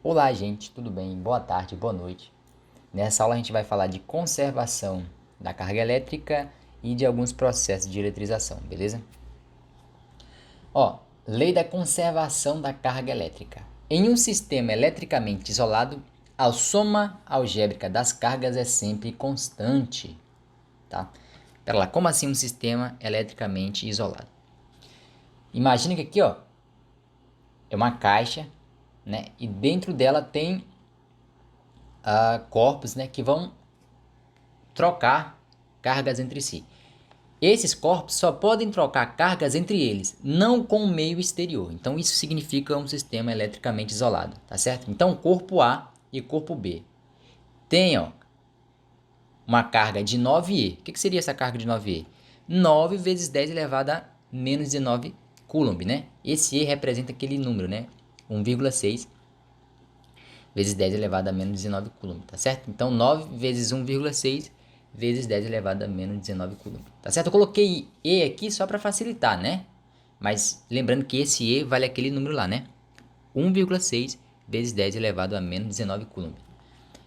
Olá, gente, tudo bem? Boa tarde, boa noite. Nessa aula a gente vai falar de conservação da carga elétrica e de alguns processos de eletrização, beleza? Ó, lei da conservação da carga elétrica. Em um sistema eletricamente isolado, a soma algébrica das cargas é sempre constante, tá? Pera lá, como assim um sistema eletricamente isolado? Imagina que aqui, ó, é uma caixa, né? E dentro dela tem corpos, né, que vão trocar cargas entre si. Esses corpos só podem trocar cargas entre eles, não com o meio exterior. Então isso significa um sistema eletricamente isolado, tá certo? Então corpo A e corpo B tem, ó, uma carga de 9E. O que seria essa carga de 9E? 9 vezes 10 elevado a menos 19 Coulomb, né? Esse E representa aquele número, né? 1,6 vezes 10 elevado a menos 19 Coulomb, tá certo? Então 9 vezes 1,6 vezes 10 elevado a menos 19 Coulomb, tá certo? Eu coloquei E aqui só para facilitar, né? Mas lembrando que esse E vale aquele número lá, né? 1,6 vezes 10 elevado a menos 19 Coulomb.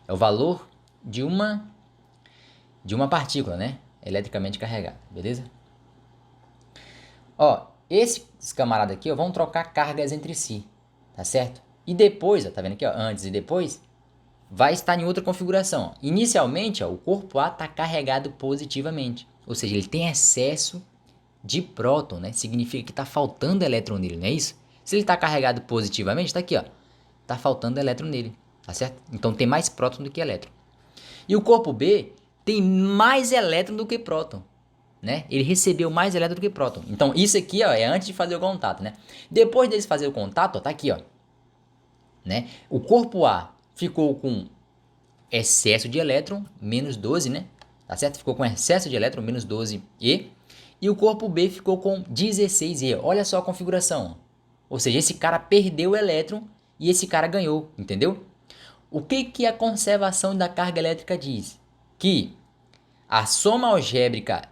É o valor de uma partícula, né? Eletricamente carregada, beleza? Ó, esses camaradas aqui, ó, vão trocar cargas entre si, tá certo? E depois, ó, tá vendo aqui, ó, antes e depois, vai estar em outra configuração. Inicialmente, ó, o corpo A está carregado positivamente, ou seja, ele tem excesso de próton, né? Significa que está faltando elétron nele, não é isso? Se ele está carregado positivamente, está aqui, ó, está faltando elétron nele, tá certo? Então tem mais próton do que elétron. E o corpo B tem mais elétron do que próton, né? Ele recebeu mais elétron do que próton. Então isso aqui, ó, é antes de fazer o contato, né? Depois deles fazer o contato, ó, tá aqui, ó, né? O corpo A ficou com excesso de elétron, menos 12, né? Tá certo? Ficou com excesso de elétron, menos 12E. E o corpo B ficou com 16E. Olha só a configuração. Ou seja, esse cara perdeu o elétron e esse cara ganhou, entendeu? O que a conservação da carga elétrica diz? Que a soma algébrica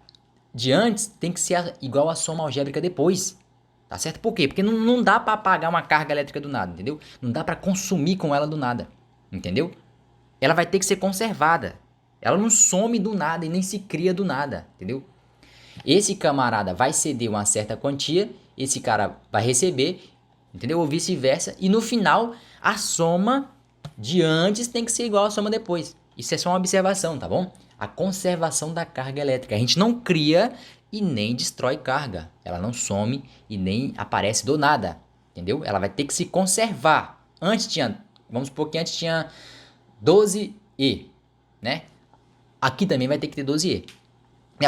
de antes tem que ser igual à soma algébrica depois. Tá certo? Por quê? Porque não dá para apagar uma carga elétrica do nada, entendeu? Não dá para consumir com ela do nada, entendeu? Ela vai ter que ser conservada. Ela não some do nada e nem se cria do nada, entendeu? Esse camarada vai ceder uma certa quantia, esse cara vai receber, entendeu? Ou vice-versa. E no final, a soma de antes tem que ser igual à soma depois. Isso é só uma observação, tá bom? A conservação da carga elétrica. A gente não cria e nem destrói carga. Ela não some e nem aparece do nada, entendeu? Ela vai ter que se conservar. Antes tinha, vamos supor que antes tinha 12E, né? Aqui também vai ter que ter 12E.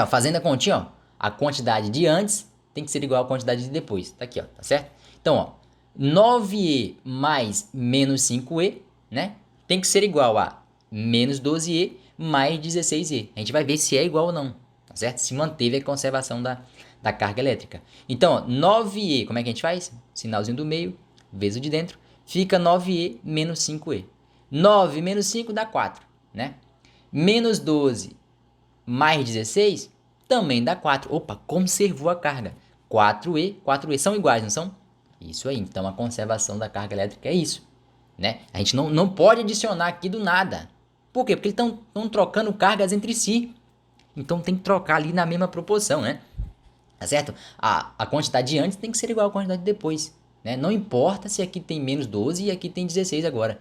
Fazendo a continha, ó, a quantidade de antes tem que ser igual à quantidade de depois. Tá aqui, ó, tá certo? Então, ó, 9E mais menos 5E, né? Tem que ser igual a menos 12E mais 16E. A gente vai ver se é igual ou não, tá certo? Se manteve a conservação da carga elétrica. Então, ó, 9E, como é que a gente faz? Sinalzinho do meio, vezes o de dentro, fica 9E menos 5E. 9 menos 5 dá 4, né? Menos 12 mais 16 também dá 4. Opa, conservou a carga. 4E são iguais, não são? Isso aí. Então a conservação da carga elétrica é isso, né? A gente não pode adicionar aqui do nada. Por quê? Porque eles estão trocando cargas entre si. Então tem que trocar ali na mesma proporção, né? Tá certo? A quantidade de antes tem que ser igual à quantidade de depois, né? Não importa se aqui tem menos 12 e aqui tem 16 agora.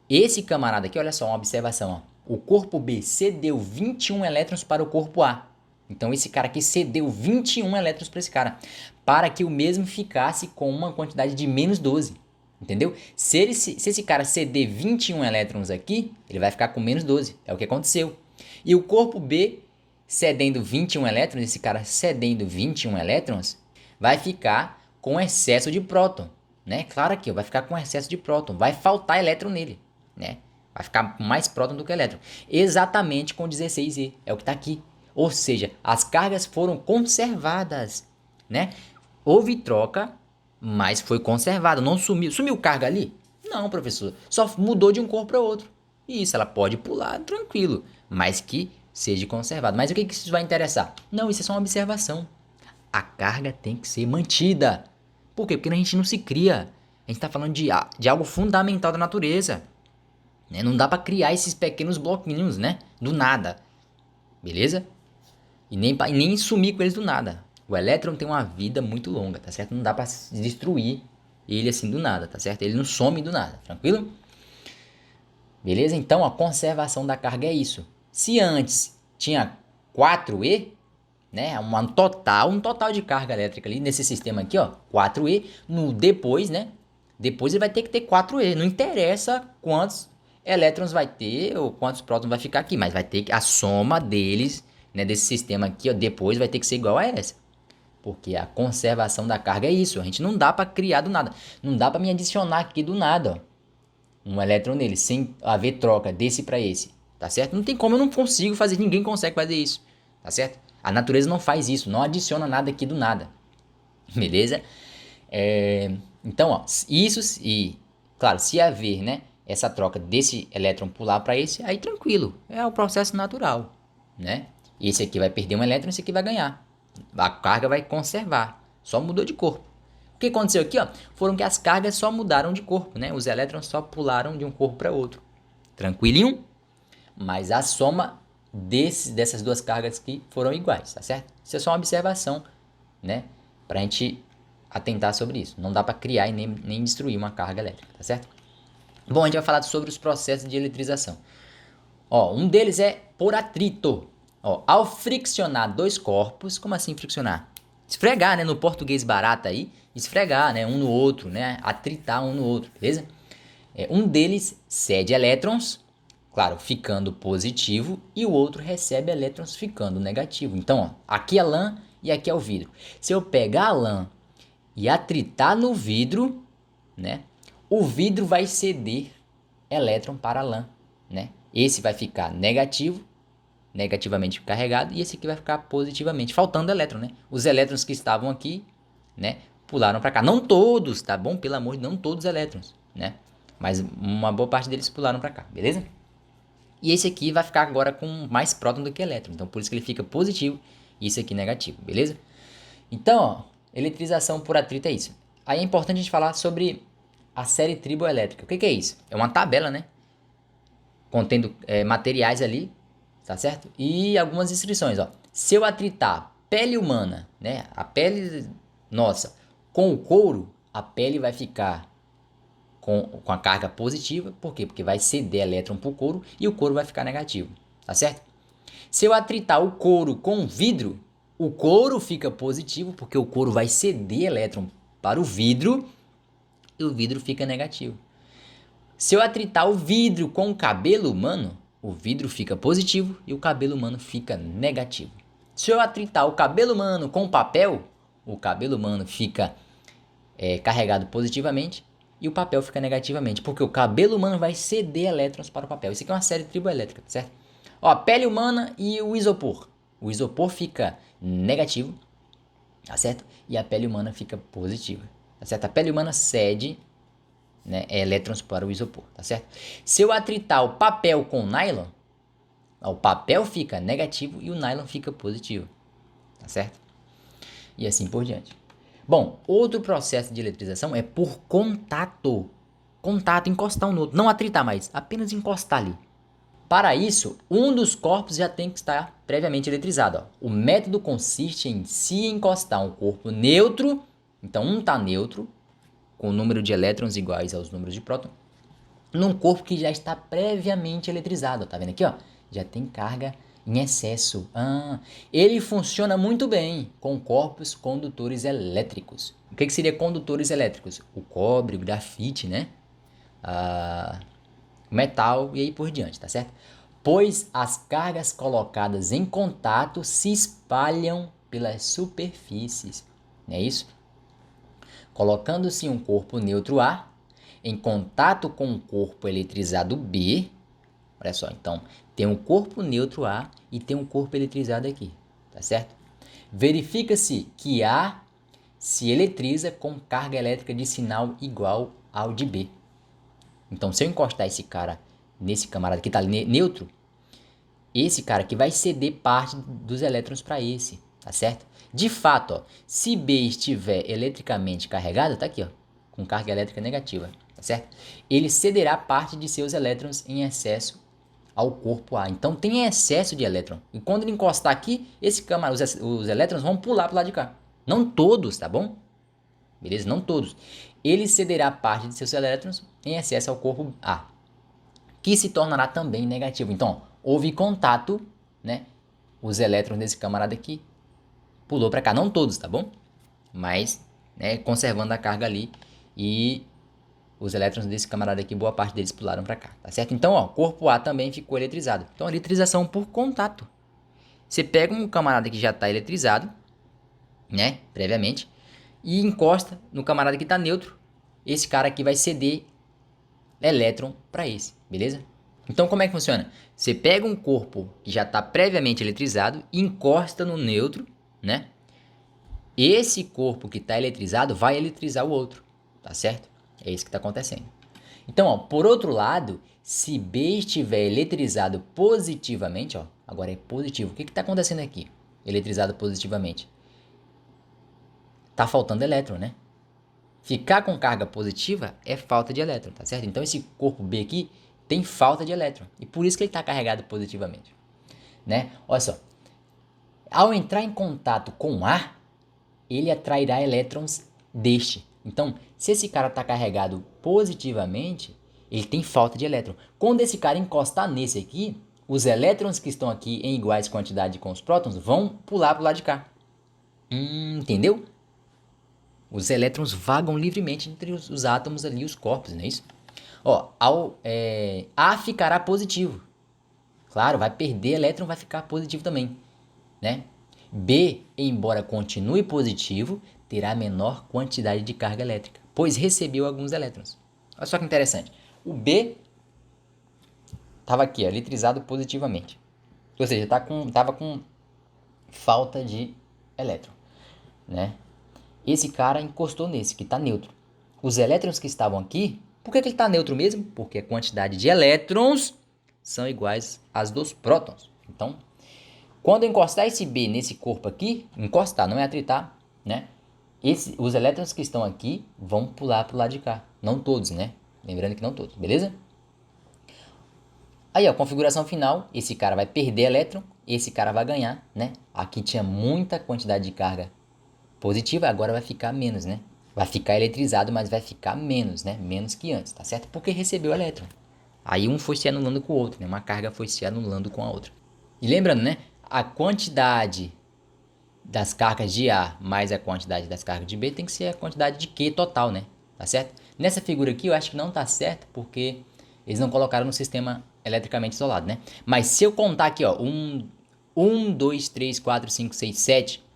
Esse camarada aqui, olha só, uma observação, ó. O corpo B cedeu 21 elétrons para o corpo A. Então esse cara aqui cedeu 21 elétrons para esse cara, para que o mesmo ficasse com uma quantidade de menos 12. Entendeu? Se esse cara ceder 21 elétrons aqui, ele vai ficar com menos 12. É o que aconteceu. E o corpo B cedendo 21 elétrons, esse cara cedendo 21 elétrons, vai ficar com excesso de próton, né? Claro que vai ficar com excesso de próton, vai faltar elétron nele, né? Vai ficar com mais próton do que elétron. Exatamente com 16E, é o que está aqui. Ou seja, as cargas foram conservadas, né? Houve troca, mas foi conservado, não sumiu. Sumiu carga ali? Não, professor. Só mudou de um corpo para outro. E isso, ela pode pular tranquilo, mas que seja conservado. Mas o que isso vai interessar? Não, isso é só uma observação. A carga tem que ser mantida. Por quê? Porque a gente não se cria. A gente está falando de algo fundamental da natureza. Né? Não dá para criar esses pequenos bloquinhos, né? Do nada. Beleza? E nem sumir com eles do nada. O elétron tem uma vida muito longa, tá certo? Não dá para destruir ele assim do nada, tá certo? Ele não some do nada, tranquilo? Beleza? Então a conservação da carga é isso. Se antes tinha 4E, né? Um total de carga elétrica ali nesse sistema aqui, ó, 4E, no depois, né? Depois ele vai ter que ter 4E. Não interessa quantos elétrons vai ter ou quantos prótons vai ficar aqui, mas vai ter que a soma deles, né, desse sistema aqui, ó, depois vai ter que ser igual a essa. Porque a conservação da carga é isso. A gente não dá para criar do nada. Não dá para me adicionar aqui do nada, ó, um elétron nele sem haver troca desse para esse, tá certo? Não tem como, eu não consigo fazer, ninguém consegue fazer isso, tá certo? A natureza não faz isso, não adiciona nada aqui do nada, beleza? Então, ó, isso e, claro, se haver, né, essa troca desse elétron pular para esse, aí tranquilo, é o processo natural, né? Esse aqui vai perder um elétron, esse aqui vai ganhar. A carga vai conservar, só mudou de corpo. O que aconteceu aqui, ó, foram que as cargas só mudaram de corpo, né? Os elétrons só pularam de um corpo para outro. Tranquilinho? Mas a soma dessas duas cargas aqui foram iguais, tá certo? Isso é só uma observação, né? Pra gente atentar sobre isso. Não dá para criar e nem destruir uma carga elétrica, tá certo? Bom, a gente vai falar sobre os processos de eletrização. Ó, um deles é por atrito. Ó, ao friccionar dois corpos, como assim friccionar? Esfregar, né? No português barato aí, esfregar, né? Um no outro, né? Atritar um no outro, beleza? Um deles cede elétrons, claro, ficando positivo, e o outro recebe elétrons ficando negativo. Então, ó, aqui é lã e aqui é o vidro. Se eu pegar a lã e atritar no vidro, né? O vidro vai ceder elétron para a lã, né? Esse vai ficar negativo, negativamente carregado, e esse aqui vai ficar positivamente, faltando elétron, né? Os elétrons que estavam aqui, né, pularam para cá. Não todos, tá bom? Pelo amor de Deus, não todos os elétrons, né? Mas uma boa parte deles pularam para cá, beleza? E esse aqui vai ficar agora com mais próton do que elétron, então por isso que ele fica positivo e esse aqui negativo, beleza? Então, ó, eletrização por atrito é isso. Aí é importante a gente falar sobre a série triboelétrica. O que é isso? É uma tabela, né? Contendo materiais ali, tá certo? E algumas inscrições, ó. Se eu atritar pele humana, né? A pele nossa com o couro, a pele vai ficar com a carga positiva. Por quê? Porque vai ceder elétron para o couro e o couro vai ficar negativo, tá certo? Se eu atritar o couro com vidro, o couro fica positivo, porque o couro vai ceder elétron para o vidro e o vidro fica negativo. Se eu atritar o vidro com o cabelo humano, o vidro fica positivo e o cabelo humano fica negativo. Se eu atritar o cabelo humano com o papel, o cabelo humano fica carregado positivamente e o papel fica negativamente, porque o cabelo humano vai ceder elétrons para o papel. Isso aqui é uma série triboelétrica, certo? Ó, pele humana e o isopor. O isopor fica negativo, tá certo? E a pele humana fica positiva, tá certo? A pele humana cede, né, elétrons para o isopor, tá certo? Se eu atritar o papel com o nylon, o papel fica negativo e o nylon fica positivo, tá certo? E assim por diante. Bom, outro processo de eletrização é por contato. Contato, encostar um no outro. Não atritar mais, apenas encostar ali. Para isso, um dos corpos já tem que estar previamente eletrizado. Ó. O método consiste em se encostar um corpo neutro, então um está neutro, com o número de elétrons iguais aos números de prótons, num corpo que já está previamente eletrizado. Tá vendo aqui? Ó? Já tem carga em excesso. Ele funciona muito bem com corpos condutores elétricos. O que seria condutores elétricos? O cobre, o grafite, né? Metal e aí por diante, tá certo? Pois as cargas colocadas em contato se espalham pelas superfícies. Não é isso? Colocando-se um corpo neutro A em contato com um corpo eletrizado B, olha só, então tem um corpo neutro A e tem um corpo eletrizado aqui, tá certo? Verifica-se que A se eletriza com carga elétrica de sinal igual ao de B. Então, se eu encostar esse cara nesse camarada que está ali neutro, esse cara aqui vai ceder parte dos elétrons para esse, tá certo? De fato, ó, se B estiver eletricamente carregado, tá aqui, ó, com carga elétrica negativa, tá certo? Ele cederá parte de seus elétrons em excesso ao corpo A. Então tem excesso de elétron. E quando ele encostar aqui, os elétrons vão pular para o lado de cá. Não todos, tá bom? Beleza? Não todos. Ele cederá parte de seus elétrons em excesso ao corpo A, que se tornará também negativo. Então, houve contato, né? Os elétrons desse camarada aqui pulou para cá. Não todos, tá bom? Mas, né, conservando a carga ali, e os elétrons desse camarada aqui, boa parte deles pularam para cá, tá certo? Então, ó, o corpo A também ficou eletrizado. Então, eletrização por contato. Você pega um camarada que já está eletrizado, né, previamente, e encosta no camarada que está neutro. Esse cara aqui vai ceder elétron para esse, beleza? Então, como é que funciona? Você pega um corpo que já está previamente eletrizado, encosta no neutro, né? Esse corpo que está eletrizado vai eletrizar o outro, tá certo? É isso que está acontecendo. Então, ó, por outro lado, se B estiver eletrizado positivamente, ó, agora é positivo. O que está acontecendo aqui? Eletrizado positivamente. Tá faltando elétron, né? Ficar com carga positiva é falta de elétron, tá certo? Então, esse corpo B aqui tem falta de elétron. E por isso que ele está carregado positivamente, né? Olha só. Ao entrar em contato com A, ele atrairá elétrons deste. Então, se esse cara está carregado positivamente, ele tem falta de elétron. Quando esse cara encostar nesse aqui, os elétrons que estão aqui em iguais quantidade com os prótons vão pular para o lado de cá. Entendeu? Os elétrons vagam livremente entre os átomos ali, os corpos, não é isso? Ó, A ficará positivo. Claro, vai perder elétron, vai ficar positivo também, né? B, embora continue positivo, terá menor quantidade de carga elétrica, pois recebeu alguns elétrons. Olha só que interessante. O B estava aqui, ó, eletrizado positivamente. Ou seja, estava com falta de elétron, né? Esse cara encostou nesse, que está neutro. Os elétrons que estavam aqui, por que ele está neutro mesmo? Porque a quantidade de elétrons são iguais às dos prótons. Então, quando eu encostar esse B nesse corpo aqui, encostar, não é atritar, né? Os elétrons que estão aqui vão pular para o lado de cá. Não todos, né? Lembrando que não todos, beleza? Aí, ó, configuração final, esse cara vai perder elétron, esse cara vai ganhar, né? Aqui tinha muita quantidade de carga positiva, agora vai ficar menos, né? Vai ficar eletrizado, mas vai ficar menos, né? Menos que antes, tá certo? Porque recebeu elétron. Aí um foi se anulando com o outro, né? Uma carga foi se anulando com a outra. E lembrando, né? A quantidade das cargas de A mais a quantidade das cargas de B tem que ser a quantidade de Q total, né? Tá certo? Nessa figura aqui eu acho que não tá certo porque eles não colocaram no sistema eletricamente isolado, né? Mas se eu contar aqui, ó, 1, 2, 3, 4, 5, 6, 7,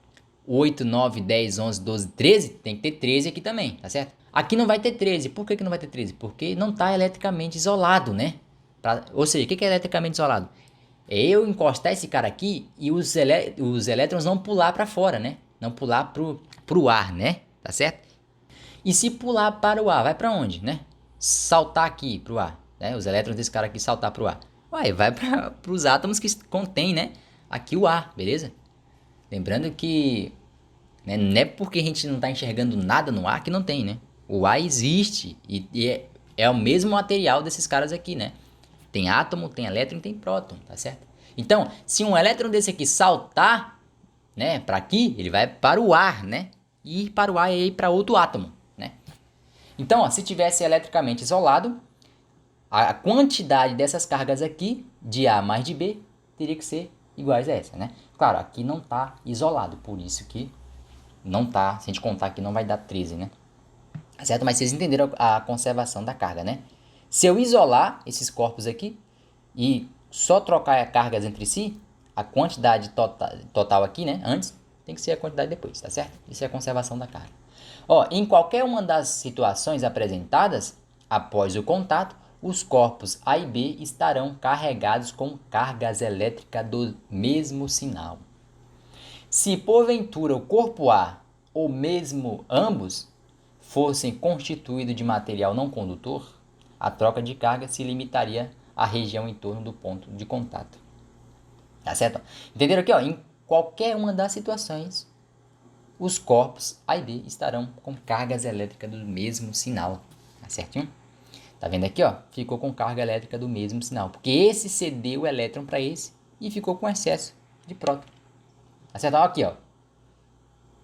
8, 9, 10, 11, 12, 13, tem que ter 13 aqui também, tá certo? Aqui não vai ter 13. Por que não vai ter 13? Porque não está eletricamente isolado, né? Ou seja, o que é eletricamente isolado? É eu encostar esse cara aqui e os elétrons não pular para fora, né? Não pular pro ar, né? Tá certo? E se pular para o ar, vai para onde, né? Saltar aqui pro ar, né? Os elétrons desse cara aqui saltar pro ar. Vai para os átomos que contém, né? Aqui o ar, beleza? Lembrando que, né, não é porque a gente não está enxergando nada no ar que não tem, né? O ar existe e é o mesmo material desses caras aqui, né? Tem átomo, tem elétron e tem próton, tá certo? Então, se um elétron desse aqui saltar, né, para aqui, ele vai para o ar, né? E ir para o ar e ir para outro átomo, né? Então, ó, se tivesse eletricamente isolado, a quantidade dessas cargas aqui, de A mais de B, teria que ser iguais a essa, né? Claro, aqui não está isolado, por isso que não tá, se a gente contar aqui não vai dar 13, né? Certo? Mas vocês entenderam a conservação da carga, né? Se eu isolar esses corpos aqui e só trocar cargas entre si, a quantidade total aqui, né? Antes, tem que ser a quantidade depois, tá certo? Isso é a conservação da carga. Ó, em qualquer uma das situações apresentadas, após o contato, os corpos A e B estarão carregados com cargas elétricas do mesmo sinal. Se porventura o corpo A, ou mesmo ambos, fossem constituídos de material não condutor, a troca de carga se limitaria à região em torno do ponto de contato. Tá certo? Entenderam aqui? Ó, em qualquer uma das situações, os corpos A e B estarão com cargas elétricas do mesmo sinal, tá certinho? Tá vendo aqui, ó? Ficou com carga elétrica do mesmo sinal, porque esse cedeu o elétron para esse e ficou com excesso de próton. Tá certo? Ó, aqui, ó.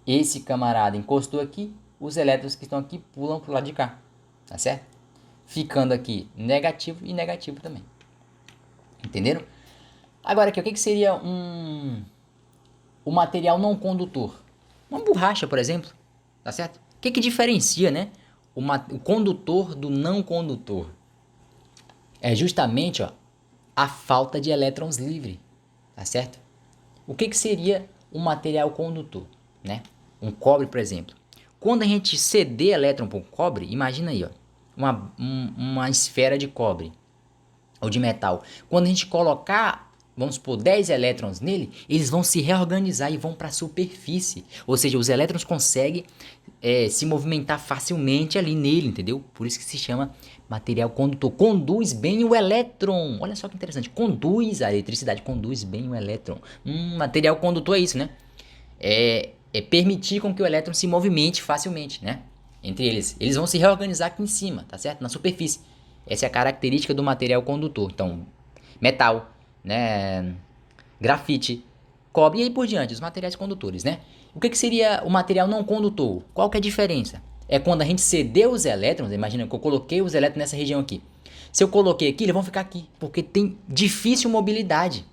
Esse camarada encostou aqui, os elétrons que estão aqui pulam pro lado de cá, tá certo? Ficando aqui negativo e negativo também. Entenderam? Agora aqui, o que seria um material não condutor? Uma borracha, por exemplo, tá certo? O que diferencia, né, o condutor do não condutor? É justamente, ó, a falta de elétrons livres, tá certo? O que seria um material condutor, né? Um cobre, por exemplo. Quando a gente ceder elétron para o cobre, imagina aí, ó, uma esfera de cobre ou de metal. Quando a gente colocar, vamos supor, 10 elétrons nele, eles vão se reorganizar e vão para a superfície. Ou seja, os elétrons conseguem se movimentar facilmente ali nele, entendeu? Por isso que se chama material condutor. Conduz bem o elétron. Olha só que interessante. Conduz a eletricidade, conduz bem o elétron. Material condutor é isso, né? É permitir com que o elétron se movimente facilmente, né? Entre eles. Eles vão se reorganizar aqui em cima, tá certo? Na superfície. Essa é a característica do material condutor. Então, metal, né? Grafite, cobre e aí por diante, os materiais condutores, né? O que seria o material não condutor? Qual que é a diferença? É quando a gente cedeu os elétrons, imagina que eu coloquei os elétrons nessa região aqui. Se eu coloquei aqui, eles vão ficar aqui, porque tem difícil mobilidade.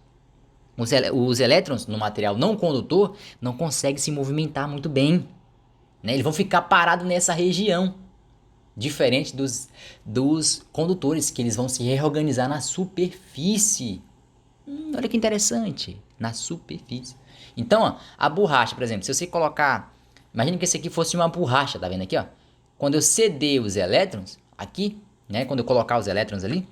Os elétrons no material não condutor não conseguem se movimentar muito bem, né? Eles vão ficar parados nessa região, diferente dos condutores, que eles vão se reorganizar na superfície. Olha que interessante, na superfície. Então, ó, a borracha, por exemplo, se você colocar, imagina que esse aqui fosse uma borracha, tá vendo aqui, ó? Quando eu ceder os elétrons aqui, né? Quando eu colocar os elétrons ali,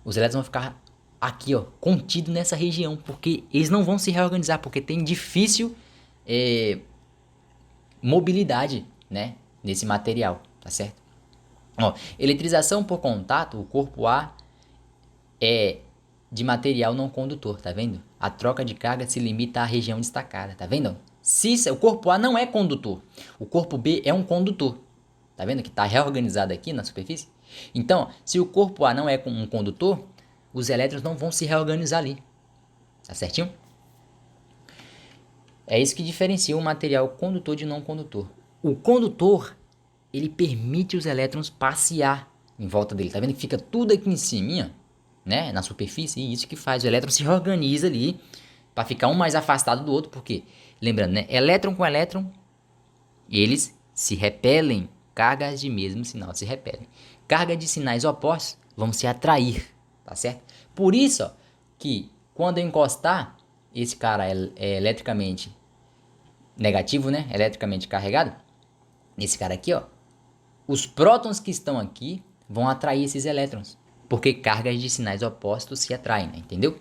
os elétrons vão ficar aqui, ó, contido nessa região, porque eles não vão se reorganizar, porque tem difícil mobilidade, né, nesse material, tá certo? Ó, eletrização por contato, o corpo A é de material não condutor, tá vendo? A troca de carga se limita à região destacada, tá vendo? O corpo A não é condutor, o corpo B é um condutor, tá vendo que tá reorganizado aqui na superfície? Então, se o corpo A não é um condutor, os elétrons não vão se reorganizar ali, tá certinho? É isso que diferencia o material condutor de não condutor. O condutor, ele permite os elétrons passear em volta dele, tá vendo que fica tudo aqui em cima, né, na superfície, e isso que faz o elétron se reorganiza ali para ficar um mais afastado do outro, porque, lembrando, né, elétron com elétron, eles se repelem, cargas de mesmo sinal se repelem. Cargas de sinais opostos vão se atrair, tá certo? Por isso, ó, que quando eu encostar, esse cara é eletricamente negativo, né, eletricamente carregado, esse cara aqui, ó, os prótons que estão aqui vão atrair esses elétrons, porque cargas de sinais opostos se atraem, né? Entendeu?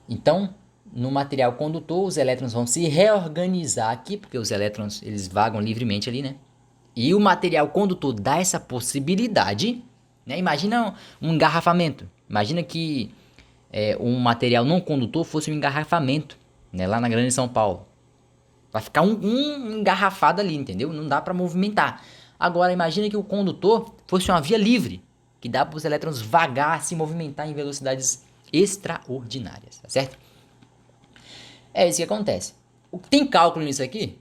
Então, no material condutor, os elétrons vão se reorganizar aqui, porque os elétrons eles vagam livremente ali, né? E o material condutor dá essa possibilidade, né? Imagina um engarrafamento. Imagina que um material não condutor fosse um engarrafamento, né? Lá na Grande São Paulo. Vai ficar um engarrafado ali, entendeu? Não dá para movimentar. Agora, imagina que o condutor fosse uma via livre, que dá para os elétrons vagar, se movimentar em velocidades extraordinárias, tá certo? É isso que acontece. Tem cálculo nisso aqui?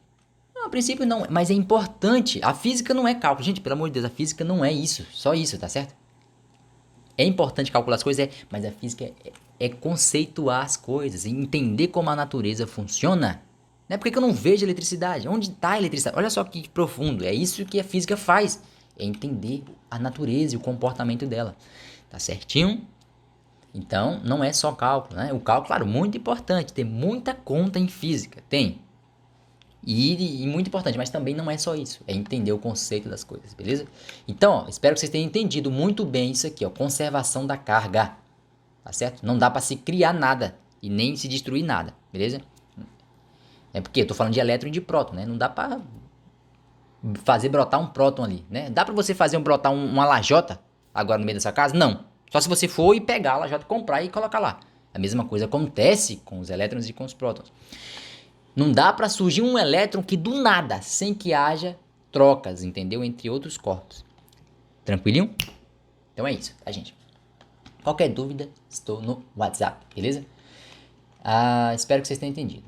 Não, a princípio não, mas é importante. A física não é cálculo. Gente, pelo amor de Deus, a física não é isso. Só isso, tá certo? É importante calcular as coisas, mas a física é conceituar as coisas, entender como a natureza funciona. Né? Por que eu não vejo eletricidade? Onde está a eletricidade? Olha só que profundo. É isso que a física faz. É entender a natureza e o comportamento dela. Tá certinho? Então, não é só cálculo, né? O cálculo, claro, muito importante. Tem muita conta em física. Tem. E muito importante, mas também não é só isso. É entender o conceito das coisas, beleza? Então, ó, espero que vocês tenham entendido muito bem isso aqui, ó. Conservação da carga. Tá certo? Não dá para se criar nada e nem se destruir nada, beleza? É porque eu tô falando de elétron e de próton, né? Não dá para fazer brotar um próton ali, né? Dá para você fazer brotar uma lajota agora no meio dessa casa? Não. Só se você for e pegar a lajota, comprar e colocar lá. A mesma coisa acontece com os elétrons e com os prótons. Não dá para surgir um elétron que do nada, sem que haja trocas, entendeu? Entre outros corpos. Tranquilinho? Então é isso, tá, gente? Qualquer dúvida, estou no WhatsApp, beleza? Espero que vocês tenham entendido.